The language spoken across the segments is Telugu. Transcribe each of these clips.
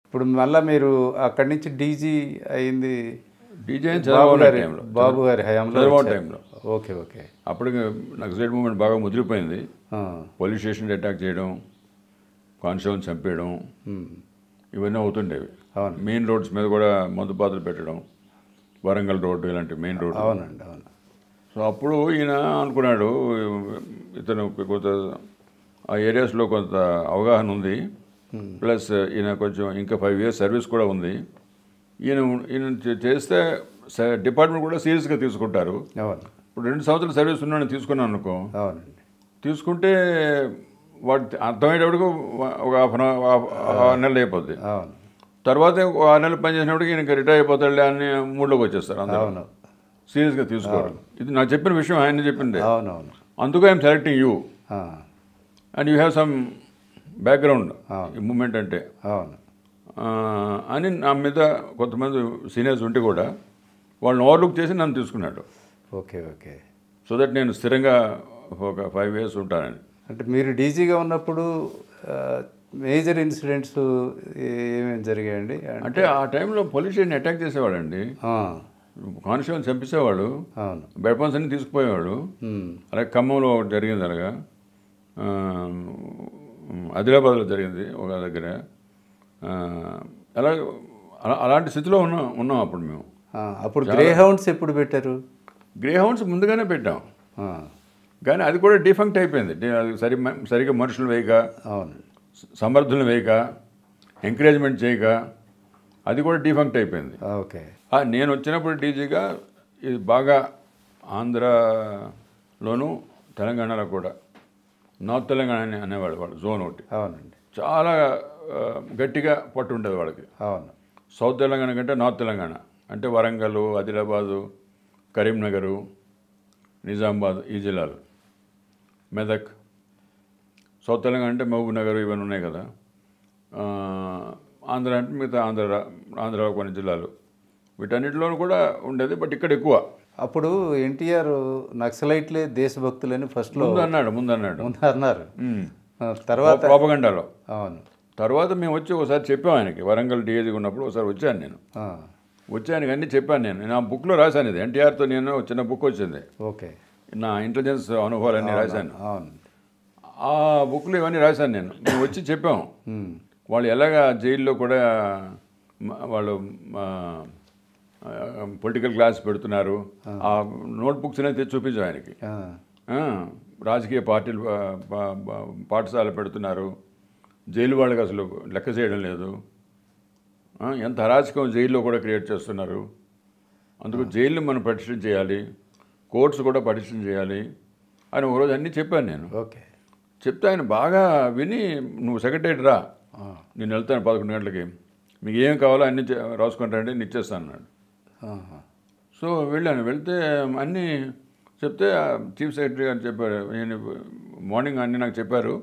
ఇప్పుడు మళ్ళీ మీరు అక్కడి నుంచి డీజీ అయింది డీజే చంద్రబాబు నాయుడు టైంలో, బాబు గారి హయాంలో చంద్రబాబు వచ్చారు. టైంలో. Okay okay. అప్పుడు నక్సలైట్ మూవ్మెంట్ బాగా ముదిరిపోయింది. ఆ, పోలీస్ స్టేషన్ అటాక్ చేయడం, కానిస్టేబుల్ని చంపేయడం, ఇవన్నీ అవుతుండేవి. అవును. మెయిన్ రోడ్స్ మీద కూడా మందుపాత్రలు పెట్టడం, వరంగల్ రోడ్డు ఇలాంటి మెయిన్ రోడ్డు. అవునండి అవును. సో అప్పుడు ఈయన అనుకున్నాడు, ఇతను కొంత ఆ ఏరియాస్లో కొంత అవగాహన ఉంది, ప్లస్ ఈయన కొంచెం ఇంకా 5 years సర్వీస్ కూడా ఉంది. ఈయన చేస్తే డిపార్ట్మెంట్ కూడా సీరియస్గా తీసుకుంటారు. అవును. ఇప్పుడు 2 సంవత్సరాల సర్వీస్ ఉన్నాను తీసుకున్నాను అనుకో, అవునండి. తీసుకుంటే వాడు అర్థమయ్యేటప్పటికి ఒక హాఫ్ నెల అయిపోద్ది. అవును. తర్వాత ఒక 6 నెలలు పనిచేసినప్పటికి ఈయనకి రిటైర్ అయిపోతాడులే అని మూడ్లోకి వచ్చేస్తారు అందరూ. అవును. సీరియస్గా తీసుకోవడం. ఇది నాకు చెప్పిన విషయం, ఆయన చెప్పింది. అవునవును. అందుకు I'm selecting you and you have some background ఈ మూమెంట్ అంటే అవును. అని నా మీద కొంతమంది సీనియర్స్ ఉంటే కూడా వాళ్ళని ఓవర్లుక్ చేసి నన్ను తీసుకున్నాడు. Okay okay. సో దట్ నేను స్థిరంగా ఒక 5 years ఉంటానని. అంటే మీరు డీజీగా ఉన్నప్పుడు మేజర్ ఇన్సిడెంట్స్ ఏమేమి జరిగాయండి? అంటే ఆ టైంలో పోలీస్ స్టేషన్ అటాక్ చేసేవాడండి, కానిస్టేబుల్ చంపేసేవాడు, అవును. వెపన్స్ అన్ని తీసుకుపోయేవాడు. అలాగే ఖమ్మంలో ఒకటి జరిగింది, అలాగా ఆదిలాబాద్లో జరిగింది ఒక దగ్గర. అలాగే అలాంటి స్థితిలో ఉన్నాం అప్పుడు మేము. అప్పుడు గ్రే హౌండ్స్ ఎప్పుడు పెట్టారు? గ్రే హౌండ్స్ ముందుగానే పెట్టాం, కానీ అది కూడా డిఫంక్ట్ అయిపోయింది. అది సరిగ్గా మనుషులు వేయక, అవును, సమర్థులను వేయక, ఎంకరేజ్మెంట్ చేయక అది కూడా డిఫంక్ట్ అయిపోయింది. ఓకే. నేను వచ్చినప్పుడు డీజీగా ఇది బాగా ఆంధ్రాలోను తెలంగాణలో కూడా, నార్త్ తెలంగాణ అనేవాడు వాళ్ళు జోన్ ఒకటి. అవునండి. చాలా గట్టిగా పట్టు ఉండేది వాళ్ళకి. అవును. సౌత్ తెలంగాణ కంటే నార్త్ తెలంగాణ అంటే వరంగల్, ఆదిలాబాదు, కరీంనగరు, నిజామాబాద్, ఈ జిల్లాలు, మెదక్. సౌత్ తెలంగాణ అంటే మహబూబ్ నగర్ ఇవన్నీ ఉన్నాయి కదా. ఆంధ్ర అంటే మిగతా ఆంధ్రాలో కొన్ని జిల్లాలు, వీటన్నిటిలోనూ కూడా ఉండేది. బట్ ఇక్కడ ఎక్కువ. అప్పుడు ఎన్టీఆర్ నక్సలైట్లే దేశభక్తులని ఫస్ట్లో ముందు అన్నాడు అన్నారు. తర్వాత ప్రోపగండాలో. అవును. తర్వాత మేము వచ్చి ఒకసారి చెప్పాం ఆయనకి, వరంగల్ డిఏజీగా ఉన్నప్పుడు ఒకసారి వచ్చాను నేను. వచ్చి ఆయనకి అన్నీ చెప్పాను. నేను నా బుక్లో రాశాను ఇది. ఎన్టీఆర్తో నేను చిన్న బుక్ వచ్చింది, ఓకే, నా ఇంటెలిజెన్స్ అనుభవాలన్నీ రాశాను. అవును. ఆ బుక్లో ఇవన్నీ రాశాను నేను. మేము వచ్చి చెప్పాం వాళ్ళు ఎలాగా జైల్లో కూడా వాళ్ళు పొలిటికల్ క్లాస్ పెడుతున్నారు. ఆ నోట్బుక్స్ అనేది తెచ్చి చూపించాం ఆయనకి. రాజకీయ పార్టీలు పాఠశాల పెడుతున్నారు, జైలు వాళ్ళకి అసలు లెక్క చేయడం లేదు, ఎంత అరాచకం జైల్లో కూడా క్రియేట్ చేస్తున్నారు, అందుకు జైలు మనం పటిష్టం చేయాలి, కోర్ట్స్ కూడా పటిష్టం చేయాలి అని ఒకరోజు అన్నీ చెప్పాను నేను. ఓకే. చెప్తే ఆయన బాగా విని, నువ్వు సెక్రటరీ రా, నేను వెళ్తాను 11 గంటలకి, మీకు ఏం కావాలో అన్నీ రాసుకుంటానంటే నేను ఇచ్చేస్తాను అన్నాడు. సో వెళ్ళాను. వెళ్తే అన్నీ చెప్తే చీఫ్ సెక్రటరీ గారు చెప్పారు, నేను మార్నింగ్ అన్నీ నాకు చెప్పారు,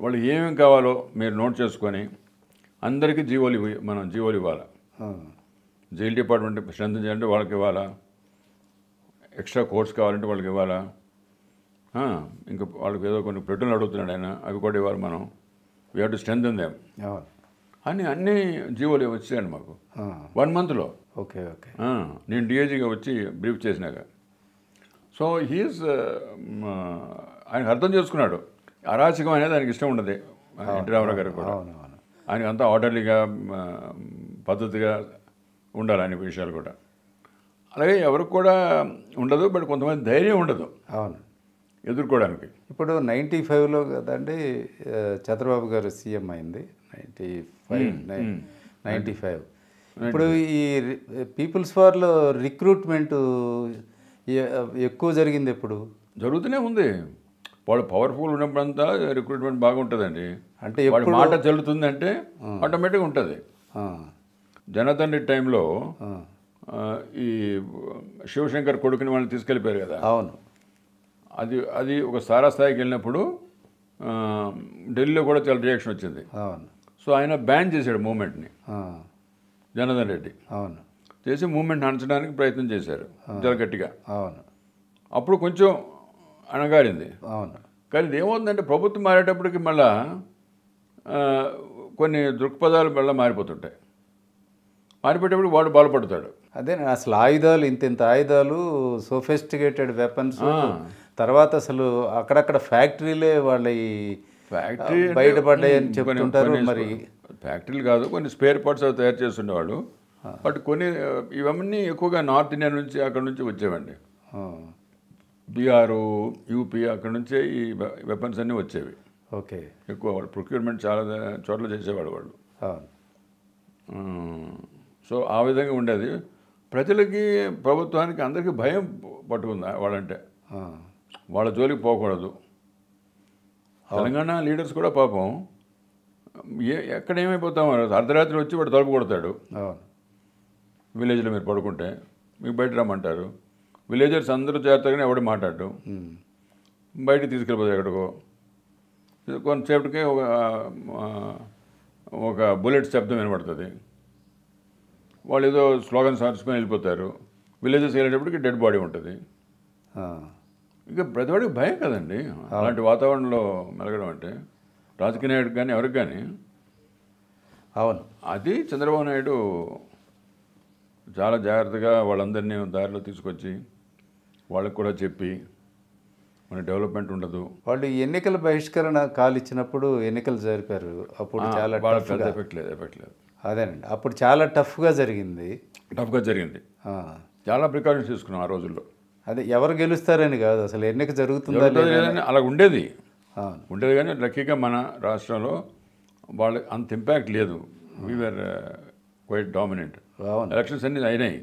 వాళ్ళు ఏమేమి కావాలో మీరు నోట్ చేసుకొని అందరికీ మనం జీవోలు ఇవ్వాలా, జైలు డిపార్ట్మెంట్ స్ట్రెంత్ చేయాలంటే వాళ్ళకి ఇవ్వాలా, ఎక్స్ట్రా కోర్స్ కావాలంటే వాళ్ళకి ఇవ్వాలా, ఇంకా వాళ్ళకి ఏదో కొన్ని పెట్టులు అడుగుతున్నాడు ఆయన, అవి కూడా ఇవ్వాలి మనం, we have to strengthen them అని అన్నీ జీవోలు వచ్చాయండి మాకు 1 monthలో. Okay okay. నేను డిఏజీగా వచ్చి బ్రీఫ్ చేసినాక. సో హీఈస్ ఆయనకు అర్థం చేసుకున్నాడు, అరాచకం అనేది ఆయనకి ఇష్టం ఉండదు. ఎన్టీ రామారావు గారు కూడా ఆయనకు అంతా ఆర్డర్లీగా పద్ధతిగా ఉండాలి అన్ని విషయాలు కూడా. అలాగే ఎవరికి కూడా ఉండదు, బట్ కొంతమంది ధైర్యం ఉండదు అవును ఎదుర్కోవడానికి. ఇప్పుడు 95లో కదండి చంద్రబాబు గారు సీఎం అయింది, 95. ఇప్పుడు ఈ పీపుల్స్ వార్లో రిక్రూట్మెంట్ ఎక్కువ జరిగింది. ఎప్పుడు జరుగుతూనే ఉంది. వాళ్ళు పవర్ఫుల్ ఉన్నప్పుడంతా రిక్రూట్మెంట్ బాగుంటుందండి. అంటే వాడి మాట చెల్లుతుందంటే ఆటోమేటిక్గా ఉంటుంది. జనతండ్రి టైంలో ఈ శివశంకర్ కొడుకుని వాళ్ళని తీసుకెళ్ళిపోయారు కదా. అవును. అది ఒక సారా స్థాయికి వెళ్ళినప్పుడు ఢిల్లీలో కూడా చాలా రియాక్షన్ వచ్చింది. అవును. సో ఆయన బ్యాన్ చేశాడు మూమెంట్ని, జనార్దన్ రెడ్డి. అవును. చేసి మూమెంట్ అణచడానికి ప్రయత్నం చేశారు చాలా గట్టిగా. అవును. అప్పుడు కొంచెం అణగారింది. అవును. కానీ ఇది ఏమవుతుందంటే ప్రభుత్వం మారేటప్పటికి మళ్ళా కొన్ని దృక్పథాలు వల్ల మారిపోతుంటాయి. మారిపోయేటప్పుడు వాడు బాధపడతాడు. అదే అసలు ఆయుధాలు ఇంత ఆయుధాలు, సోఫిస్టికేటెడ్ వెపన్స్, తర్వాత అసలు అక్కడక్కడ ఫ్యాక్టరీలే వాళ్ళ ఈ ఫ్యాక్టరీ బయటపడ్డాయని చెప్తుంటారు. మరి ఫ్యాక్టరీలు కాదు, కొన్ని స్పేర్ పార్ట్స్ అవి తయారు చేస్తుండేవాళ్ళు. బట్ కొన్ని ఇవన్నీ ఎక్కువగా నార్త్ ఇండియా నుంచి అక్కడ నుంచి వచ్చేవండి. బీహారు, యూపీ అక్కడ నుంచే ఈ వెపన్స్ అన్నీ వచ్చేవి. ఓకే. ఎక్కువ వాళ్ళు ప్రొక్యూర్మెంట్ చాలా చోట్ల చేసేవాడు వాళ్ళు. సో ఆ విధంగా ఉండేది. ప్రజలకి, ప్రభుత్వానికి, అందరికీ భయం పట్టుకుంది వాళ్ళంటే. వాళ్ళ జోలికి పోకూడదు. తెలంగాణ లీడర్స్ కూడా పాపం ఎక్కడ ఏమైపోతామో అర్ధరాత్రి వచ్చి వాడు తలుపు కొడతాడు. విలేజ్లో మీరు పడుకుంటే మీకు బయట రమ్మంటారు. విలేజర్స్ అందరూ చేరతాగానే ఎవడు మాట్లాడటం, బయటికి తీసుకెళ్ళిపోతారు ఎక్కడికో. కొంతసేపటికి ఒక బుల్లెట్ శబ్దం వినబడుతుంది. వాళ్ళు ఏదో స్లోగన్స్ అరుచుకొని వెళ్ళిపోతారు. విలేజెస్ వెళ్ళేటప్పటికి డెడ్ బాడీ ఉంటుంది. ఇక ప్రతివాడికి భయం కదండి అలాంటి వాతావరణంలో మెలగడం అంటే, రాజకీయ నాయుడు కానీ ఎవరికి కానీ. అవును. అది చంద్రబాబు నాయుడు చాలా జాగ్రత్తగా వాళ్ళందరినీ దారిలో తీసుకొచ్చి వాళ్ళకి కూడా చెప్పి మన డెవలప్మెంట్ ఉండదు. వాళ్ళు ఎన్నికల బహిష్కరణ కాల్ ఇచ్చినప్పుడు ఎన్నికలు జరిపారు. అప్పుడు చాలా పెద్ద ఎఫెక్ట్ లేదు. అదేనండి, అప్పుడు చాలా టఫ్గా జరిగింది. చాలా ప్రికాషన్స్ తీసుకున్నాం ఆ రోజుల్లో. అదే ఎవరు గెలుస్తారని కాదు, అసలు ఎన్నిక జరుగుతుందా లేదని అలా ఉండేది కానీ లక్కీగా మన రాష్ట్రంలో వాళ్ళకి అంత ఇంపాక్ట్ లేదు. We are quiet dominant. ఎలక్షన్స్ అన్నీ అయినాయి.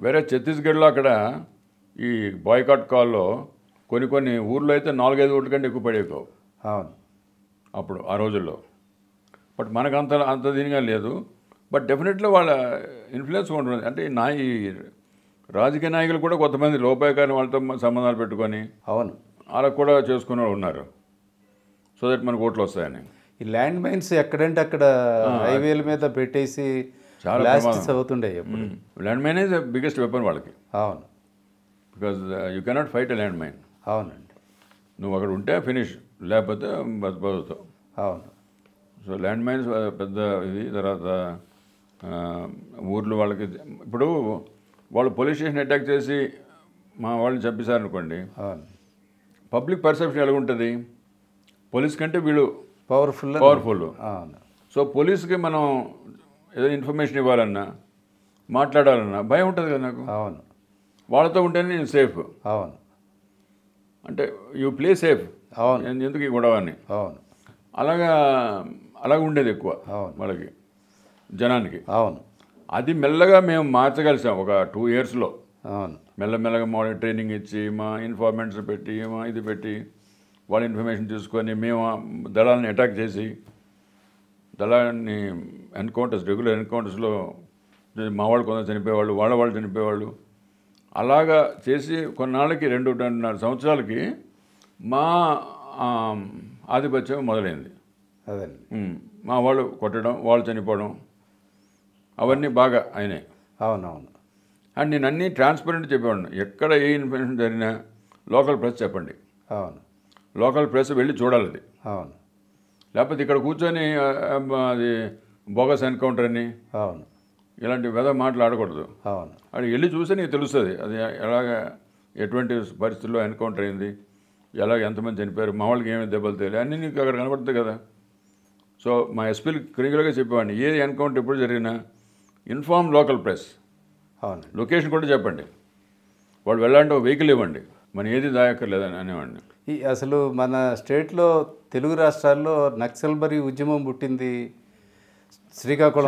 వేరే ఛత్తీస్గఢ్లో అక్కడ ఈ బాయ్కాట్ కాల్లో కొన్ని ఊర్లో అయితే 4-5 ఓట్ల కంటే ఎక్కువ పడేవి కావు అప్పుడు ఆ రోజుల్లో. బట్ మనకు అంత దీనిగా లేదు. బట్ డెఫినెట్లీ వాళ్ళ ఇన్ఫ్లుయెన్స్ ఉంటుంది. అంటే ఈ రాజకీయ నాయకులు కూడా కొంతమంది లోపాయకారిని వాళ్ళతో సంబంధాలు పెట్టుకొని వాళ్ళకు కూడా చేసుకునే వాళ్ళు ఉన్నారు. సో దట్ మనకు ఓట్లు వస్తాయని. ఈ ల్యాండ్ మైన్స్ ఎక్కడంటే అక్కడ హైవేల మీద పెట్టేసి చాలా అవుతుండే. Land mine is the biggest weapon వాళ్ళకి. అవును. Because you cannot fight a land mine. అవునండి. నువ్వు అక్కడ ఉంటే ఫినిష్, లేకపోతే బతుకుతావు. అవును. సో ల్యాండ్ మైన్స్ పెద్ద ఇది. తర్వాత ఊర్లు వాళ్ళకి ఇప్పుడు వాళ్ళు పోలీస్ స్టేషన్ అటాక్ చేసి మా వాళ్ళని చంపేశారనుకోండి, పబ్లిక్ పర్సెప్షన్ ఎలా ఉంటుంది? పోలీస్ కంటే వీళ్ళు పవర్ఫుల్. సో పోలీస్కి మనం ఏదో ఇన్ఫర్మేషన్ ఇవ్వాలన్నా, మాట్లాడాలన్నా భయం ఉంటుంది కదా నాకు. అవును. వాళ్ళతో ఉంటేనే నేను సేఫ్. అవును. అంటే యూ ప్లే సేఫ్. అవును. ఎందుకు ఈ గొడవ అని. అవును. అలాగ ఉండేది ఎక్కువ వాళ్ళకి, జనానికి. అవును. అది మెల్లగా మేము మార్చగలిసాం ఒక 2 yearsలో. అవును. మెల్లమెల్లగా మా ట్రైనింగ్ ఇచ్చి, మా ఇన్ఫార్మెంట్స్ పెట్టి, ఇది పెట్టి, వాళ్ళ ఇన్ఫర్మేషన్ తీసుకొని మేము దళాలని అటాక్ చేసి, దళాన్ని రెగ్యులర్ ఎన్కౌంటర్స్లో మా వాళ్ళు కొందరు చనిపోయేవాళ్ళు, వాళ్ళు చనిపోయేవాళ్ళు. అలాగా చేసి కొన్నాళ్ళకి 2-2.5 సంవత్సరాలకి మా ఆధిపత్యం మొదలైంది. మా వాళ్ళు కొట్టడం, వాళ్ళు చనిపోవడం, అవన్నీ బాగా అయినాయి. అవునవును. అండ్ నేను అన్నీ ట్రాన్స్పరెంట్ చెప్పేవాడిని. ఎక్కడ ఏ ఇన్ఫర్మేషన్ జరిగినా లోకల్ ప్రెస్ చెప్పండి. అవును. లోకల్ ప్రెస్ వెళ్ళి చూడాలి అది. అవును. లేకపోతే ఇక్కడ కూర్చొని అది బోగస్ ఎన్కౌంటర్ అని ఇలాంటి మాటలు ఆడకూడదు. అవును. అది వెళ్ళి చూస్తే నీకు తెలుస్తుంది అది ఎటువంటి పరిస్థితుల్లో ఎన్కౌంటర్ అయింది, ఎంతమంది చనిపోయారు, మా వాళ్ళకి ఏమి దెబ్బలు తెలియదు, అన్నీ నీకు అక్కడ కనబడుతుంది కదా. సో మా ఎస్పీలు రెగ్యులర్గా చెప్పేవాడిని, ఏ ఎన్కౌంటర్ ఎప్పుడు జరిగినా ఇన్ఫార్మ్ లోకల్ ప్రెస్. అవును. లొకేషన్ కూడా చెప్పండి, వాడు వెళ్ళాలంటే ఒక వెహికల్ ఇవ్వండి, మన ఏది దాయక్కర్లేదని అనేవాడిని. అసలు మన స్టేట్లో తెలుగు రాష్ట్రాల్లో నక్సల్బరీ ఉద్యమం పుట్టింది శ్రీకాకుళం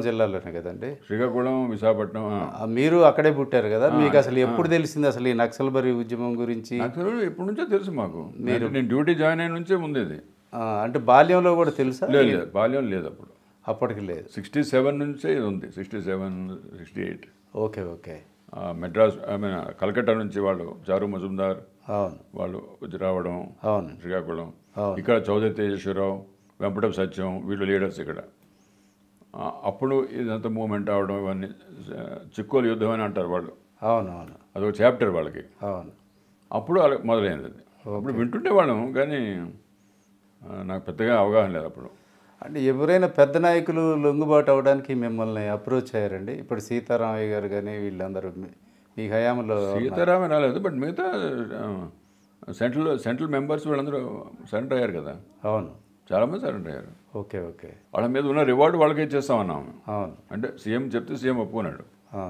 జిల్లాలోనే కదండి. శ్రీకాకుళం, విశాఖపట్నం. మీరు అక్కడే పుట్టారు కదా, మీకు అసలు ఎప్పుడు తెలిసింది అసలు ఈ నక్సల్బరీ ఉద్యమం గురించి? ఎప్పటి నుంచో తెలుసు మాకు. నేను డ్యూటీ జాయిన్ అయిన నుంచే ఉంది ఇది. అంటే బాల్యంలో కూడా తెలుసా? లేదు, బాల్యం లేదు అప్పటికి లేదు. 67 నుంచే ఇది ఉంది. 67, 68. ఓకే. ఓకే. మెడ్రాస్ కలకత్తా నుంచి వాళ్ళు చారు మజుందార్ వాళ్ళు వచ్చి రావడం, శ్రీకాకుళం. ఇక్కడ చౌదరి తేజేశ్వరరావు, వెంపటం సత్యం, వీళ్ళు లీడర్స్ ఇక్కడ. అప్పుడు ఇదంతా మూవ్మెంట్ అవడం, ఇవన్నీ చిక్కోలు యుద్ధం అని అంటారు వాళ్ళు. అవునవును. అదొక చాప్టర్ వాళ్ళకి. అప్పుడు అలా మొదలైంది అది. అప్పుడు వింటుండే వాళ్ళం, కానీ నాకు పెద్దగా అవగాహన లేదు అప్పుడు. అంటే ఎవరైనా పెద్ద నాయకులు లొంగుబాటు అవ్వడానికి మిమ్మల్ని అప్రోచ్ అయ్యారండి? ఇప్పుడు సీతారామయ్య గారు కానీ వీళ్ళందరూ మీ హయాంలో సీతారామే రాలేదు, బట్ మిగతా సెంట్రల్ మెంబర్స్ వీళ్ళందరూ సరెండర్ అయ్యారు కదా. అవును, చాలామంది సరెండర్ అయ్యారు. Okay okay. వాళ్ళ మీద ఉన్న రివార్డు వాళ్ళకే ఇచ్చేస్తామన్నాము. అవును, అంటే సీఎం చెప్తే సీఎం ఒప్పుకున్నాడు. ఆ,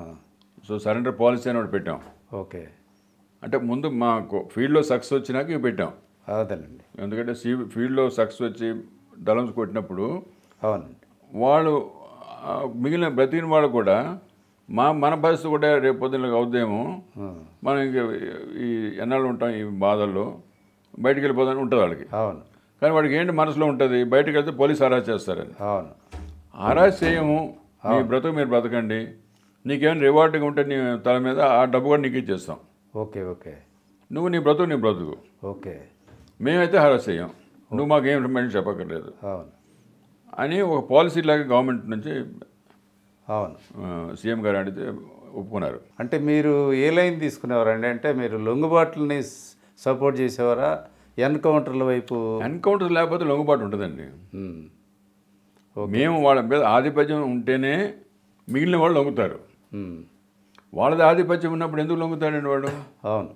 సో సరెండర్ పాలసీ అని ఒకటి పెట్టాం. ఓకే. అంటే ముందు మాకు ఫీల్డ్లో సక్సెస్ వచ్చినాక ఇవి పెట్టాం. అదేనండి. ఎందుకంటే ఫీల్డ్లో సక్సెస్ వచ్చి దళంస్ కొట్టినప్పుడు అవునండి. వాళ్ళు మిగిలిన బ్రతికిన వాళ్ళు కూడా మన పరిస్థితి కూడా రేపు పొద్దున్న అవుద్దేమో, మనం ఇంక ఈ ఎన్నాళ్ళు ఉంటాం ఈ బాధల్లో, బయటికి వెళ్ళిపోదని ఉంటుంది వాళ్ళకి. అవును. కానీ వాడికి ఏంటి మనసులో ఉంటుంది, బయటకు వెళ్తే పోలీసు అరెస్ట్ చేస్తారని. అవును. అరెస్ట్ చేయము, మీ బ్రతుకు మీరు బ్రతకండి, నీకేమైనా రివార్డింగ్ ఉంటే నీ తల మీద ఆ డబ్బు కూడా నీకు ఇచ్చేస్తాం. Okay okay. నువ్వు నీ బ్రతుకు ఓకే. మేమైతే హరాస్ చేయం, నువ్వు మాకు ఏం ఇన్ఫర్మేషన్ చెప్పక్కర్లేదు అవును అని ఒక పాలసీ లాగా గవర్నమెంట్ నుంచి అవును సీఎం గారు అడిగితే ఒప్పుకున్నారు. అంటే మీరు ఏ లైన్ తీసుకునేవారండి? అంటే మీరు లొంగుబాట్లని సపోర్ట్ చేసేవారా, ఎన్కౌంటర్ల వైపు? ఎన్కౌంటర్ లేకపోతే లొంగుబాటు ఉంటుందండి. ఉమ్. మేము వాళ్ళ మీద ఆధిపత్యం ఉంటేనే మిగిలిన వాళ్ళు లొంగుతారు. ఉమ్. వాళ్ళది ఆధిపత్యం ఉన్నప్పుడు ఎందుకు లొంగుతాడండి వాడు? అవును.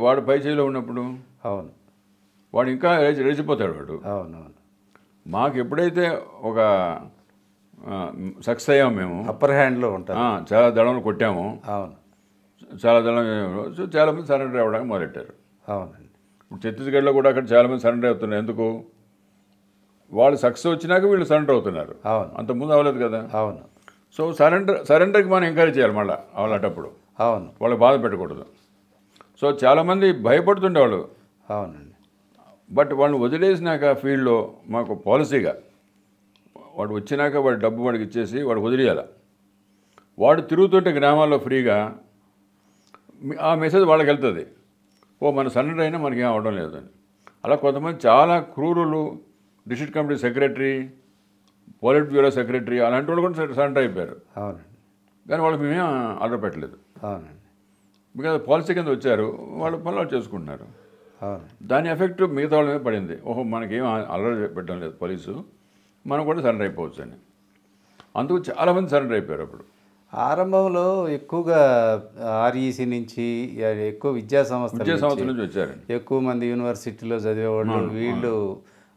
వాడు పై చేయిలో ఉన్నప్పుడు అవును. వాడు ఇంకా రెచ్చిపోతాడు వాడు. అవునవును. మాకు ఎప్పుడైతే ఒక సక్సెస్ అయ్యాము, మేము అప్పర్ హ్యాండ్లో ఉంటాం, చాలా దళంలో కొట్టాము. అవును. చాలా దళం, సో చాలామంది సరెండర్ అవ్వడానికి మొదలెట్టారు. అవునండి. ఇప్పుడు ఛత్తీస్గఢ్లో కూడా అక్కడ చాలామంది సరెండర్ అవుతున్నారు. ఎందుకు? వాళ్ళు సక్సెస్ వచ్చినాక వీళ్ళు సరెండర్ అవుతున్నారు. అవును. అంతకుముందు అవ్వలేదు కదా. అవును. సో సరెండర్కి మనం ఎంకరేజ్ చేయాలి మళ్ళీ వాళ్ళటప్పుడు. అవును. వాళ్ళకి బాధ పెట్టకూడదు. సో చాలామంది భయపడుతుండేవాళ్ళు. అవునండి. బట్ వాళ్ళని వదిలేసినాక ఫీల్డ్లో మాకు పాలసీగా వాడు వచ్చినాక వాడి డబ్బు వాడికి ఇచ్చేసి వాడు వదిలేయాలి. వాడు తిరుగుతుంటే గ్రామాల్లో ఫ్రీగా ఆ మెసేజ్ వాళ్ళకి వెళ్తుంది, ఓ మన సరెండర్ అయినా మనకేం అవడం లేదని. అలా కొంతమంది చాలా క్రూరులు, district committee secretary, politburo secretary అలాంటి వాళ్ళు కూడా సరెండర్ అయిపోయారు. అవునండి. కానీ వాళ్ళకి మేమేం ఆర్డర్ పెట్టలేదు. అవునండి. బికాజ్ పాలసీ కింద వచ్చారు, వాళ్ళ పనులు వాళ్ళు చేసుకుంటున్నారు. అవును. దాని ఎఫెక్ట్ మిగతా వాళ్ళ మీద పడింది. ఓహో మనకేం అల్లరి పెట్టడం లేదు పోలీసు, మనం కూడా సరెండర్ అయిపోవచ్చు అని. అందుకు చాలామంది సరెండర్ అయిపోయారు. అప్పుడు ఆరంభంలో ఎక్కువగా ఆర్ఈసీ నుంచి ఎక్కువ విద్యా సంస్థల నుంచి వచ్చారండి. ఎక్కువ మంది యూనివర్సిటీలో చదివేవాళ్ళు వీళ్ళు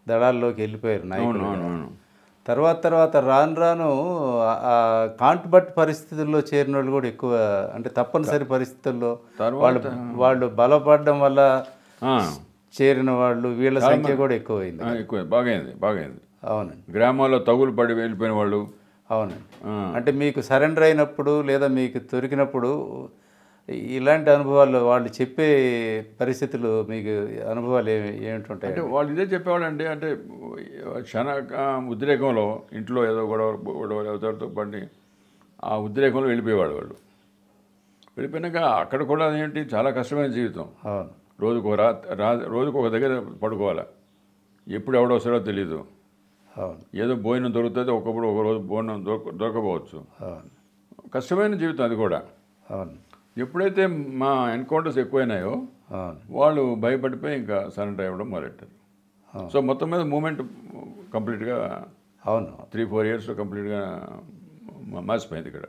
దళాల్లోకి వెళ్ళిపోయారు నాయకులు. తర్వాత రాను కాంట్బట్ పరిస్థితుల్లో చేరిన వాళ్ళు కూడా ఎక్కువ, అంటే తప్పనిసరి పరిస్థితుల్లో వాళ్ళు బలపడడం వల్ల చేరిన వాళ్ళు వీళ్ళ సంఖ్య కూడా ఎక్కువైంది. బాగైంది. అవునండి. గ్రామాల్లో తగులు పడి వెళ్ళిపోయిన వాళ్ళు. అవునండి. అంటే మీకు సరెండర్ అయినప్పుడు లేదా మీకు దొరికినప్పుడు ఇలాంటి అనుభవాలు వాళ్ళు చెప్పే పరిస్థితులు, మీకు అనుభవాలు ఏమిటుంటాయి? అంటే వాళ్ళు ఇదే చెప్పేవాళ్ళండి. అంటే క్షణ ఉద్రేకంలో ఇంట్లో ఏదో గొడవ ఎవరితో పడి ఆ ఉద్రేకంలో వెళ్ళిపోయేవాడు వాళ్ళు. వెళ్ళిపోయినాక అక్కడ కూడా అదేంటి చాలా కష్టమైన జీవితం. అవును. రోజుకు ఒక దగ్గర పడుకోవాలి, ఎప్పుడు ఎవడొస్తాడో తెలీదు. అవును. ఏదో భోజనం దొరుకుతుంది, ఒక రోజు భోజనం దొరకపోవచ్చు. అవును. కష్టమైన జీవితం అది కూడా. అవును. ఎప్పుడైతే మా ఎన్కౌంటర్స్ ఎక్కువైనాయో వాళ్ళు భయపడిపోయి ఇంకా సరెండర్ అవ్వడం మొదలెట్టారు. సో మొత్తం మీద మూమెంట్ కంప్లీట్గా 3-4 ఇయర్స్లో కంప్లీట్గా మాసిపోయింది ఇక్కడ.